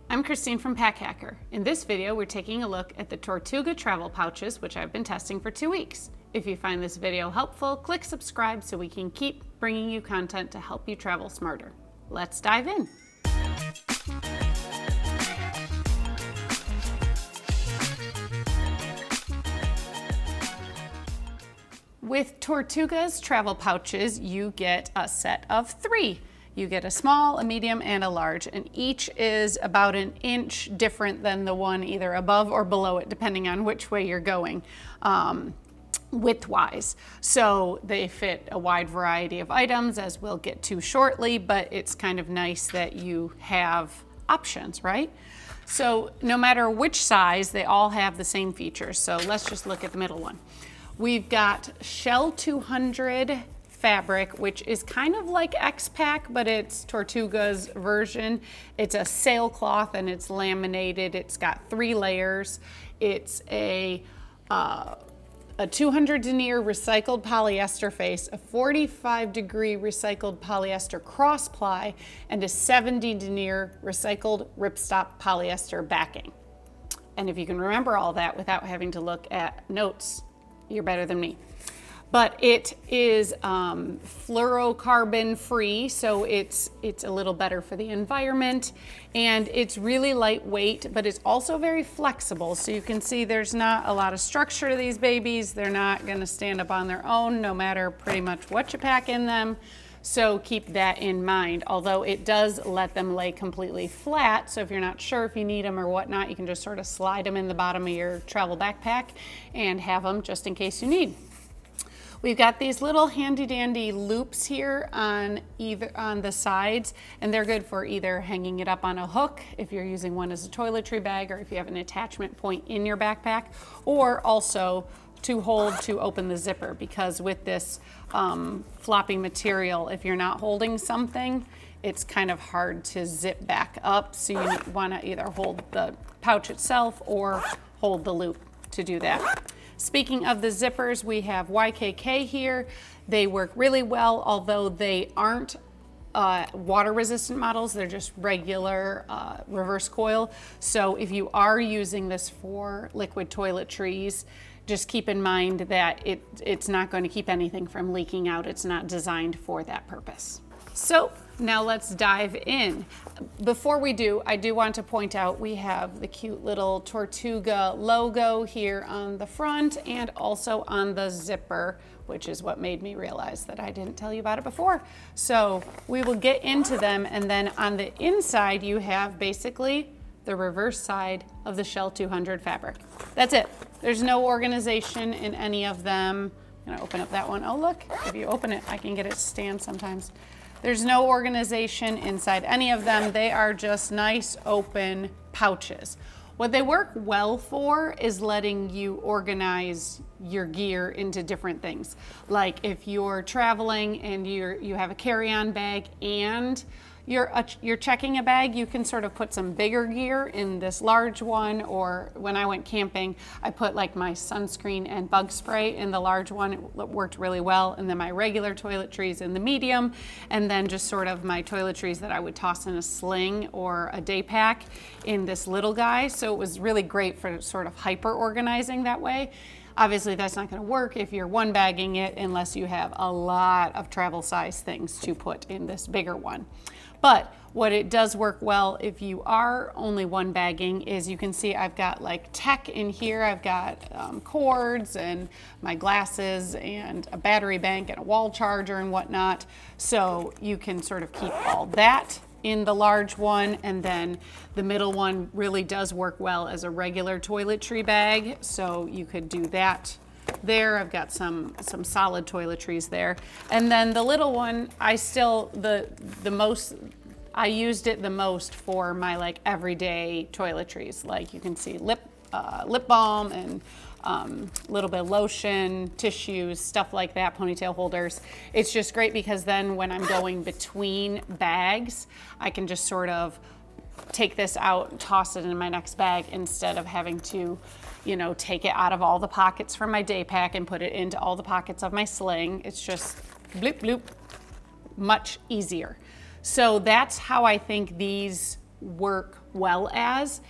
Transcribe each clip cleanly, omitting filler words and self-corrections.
I'm Christine from Pack Hacker. In this video, we're taking a look at the Tortuga Travel Pouches, which I've been testing for 2 weeks. If you find this video helpful, click subscribe so we can keep bringing you content to help you travel smarter. Let's dive in. With Tortuga's travel pouches, you get a set of 3. You get a small, a medium, and a large, and each is about an inch different than the one either above or below it, depending on which way you're going, width-wise. So they fit a wide variety of items, as we'll get to shortly, but it's kind of nice that you have options, right? So no matter which size, they all have the same features. So let's just look at the middle one. We've got Shell 200 fabric, which is kind of like X-Pack, but it's Tortuga's version. It's a sailcloth and it's laminated. It's got 3 layers. It's a 200 denier recycled polyester face, a 45-degree recycled polyester cross ply, and a 70 denier recycled ripstop polyester backing. And if you can remember all that without having to look at notes, you're better than me. But it is fluorocarbon free, so it's a little better for the environment, and it's really lightweight, but it's also very flexible. So you can see there's not a lot of structure to these babies. They're not gonna stand up on their own, no matter pretty much what you pack in them. So keep that in mind, although it does let them lay completely flat. So if you're not sure if you need them or whatnot, you can just sort of slide them in the bottom of your travel backpack and have them just in case you need. We've got these little handy dandy loops here on the sides, and they're good for either hanging it up on a hook if you're using one as a toiletry bag, or if you have an attachment point in your backpack, or also to hold to open the zipper, because with this floppy material, if you're not holding something, it's kind of hard to zip back up. So you want to either hold the pouch itself or hold the loop to do that. Speaking of the zippers, we have YKK here. They work really well, although they aren't water resistant models. They're just regular reverse coil. So if you are using this for liquid toiletries, just keep in mind that it's not going to keep anything from leaking out. It's not designed for that purpose. So now let's dive in. Before we do, I do want to point out we have the cute little Tortuga logo here on the front and also on the zipper, which is what made me realize that I didn't tell you about it before. So we will get into them, and then on the inside you have basically the reverse side of the Shell 200 fabric. That's it. There's no organization in any of them. I'm gonna open up that one. Oh look, if you open it, I can get it to stand sometimes. There's no organization inside any of them. They are just nice open pouches. What they work well for is letting you organize your gear into different things. Like if you're traveling and you have a carry-on bag and you're checking a bag, you can sort of put some bigger gear in this large one, or when I went camping, I put like my sunscreen and bug spray in the large one. It worked really well. And then my regular toiletries in the medium, and then just sort of my toiletries that I would toss in a sling or a day pack in this little guy. So it was really great for sort of hyper organizing that way. Obviously, that's not going to work if you're one bagging it unless you have a lot of travel size things to put in this bigger one. But what it does work well if you are only one bagging is you can see I've got like tech in here. I've got cords and my glasses and a battery bank and a wall charger and whatnot. So you can sort of keep all that in the large one, and then the middle one really does work well as a regular toiletry bag. So you could do that there. I've got some solid toiletries there. And then the little one, I used it the most for my like everyday toiletries. Like you can see lip balm and a little bit of lotion, tissues, stuff like that, ponytail holders. It's just great because then when I'm going between bags, I can just sort of take this out and toss it in my next bag instead of having to, take it out of all the pockets from my day pack and put it into all the pockets of my sling. It's just bloop, bloop, much easier. So that's how I think these work well as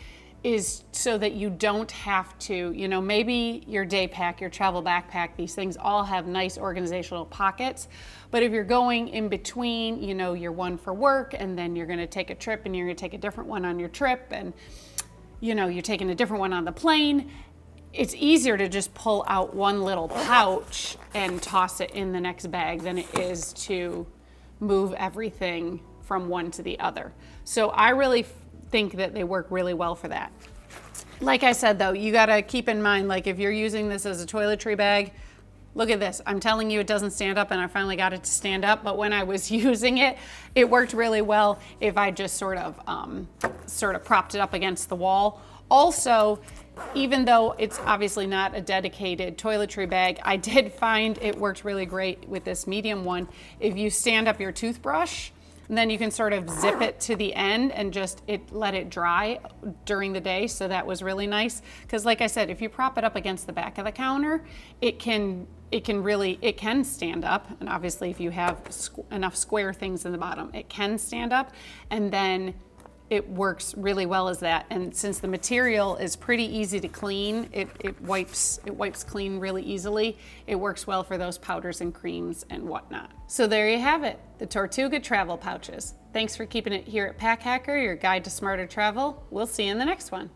is so that you don't have to, you know, maybe your day pack, your travel backpack, these things all have nice organizational pockets. But if you're going in between, you know, you're one for work and then you're going to take a trip and you're going to take a different one on your trip and, you know, you're taking a different one on the plane, it's easier to just pull out one little pouch and toss it in the next bag than it is to move everything from one to the other. So I really think that they work really well for that. Like I said though, you gotta keep in mind, like if you're using this as a toiletry bag, look at this. I'm telling you it doesn't stand up, and I finally got it to stand up, but when I was using it, it worked really well if I just sort of propped it up against the wall. Also, even though it's obviously not a dedicated toiletry bag, I did find it worked really great with this medium one. If you stand up your toothbrush, and then you can sort of zip it to the end and just let it dry during the day. So that was really nice. Because like I said, if you prop it up against the back of the counter, it can stand up. And obviously if you have enough square things in the bottom, it can stand up. And then it works really well as that. And since the material is pretty easy to clean, it wipes clean really easily. It works well for those powders and creams and whatnot. So there you have it, the Tortuga Travel Pouches. Thanks for keeping it here at Pack Hacker, your guide to smarter travel. We'll see you in the next one.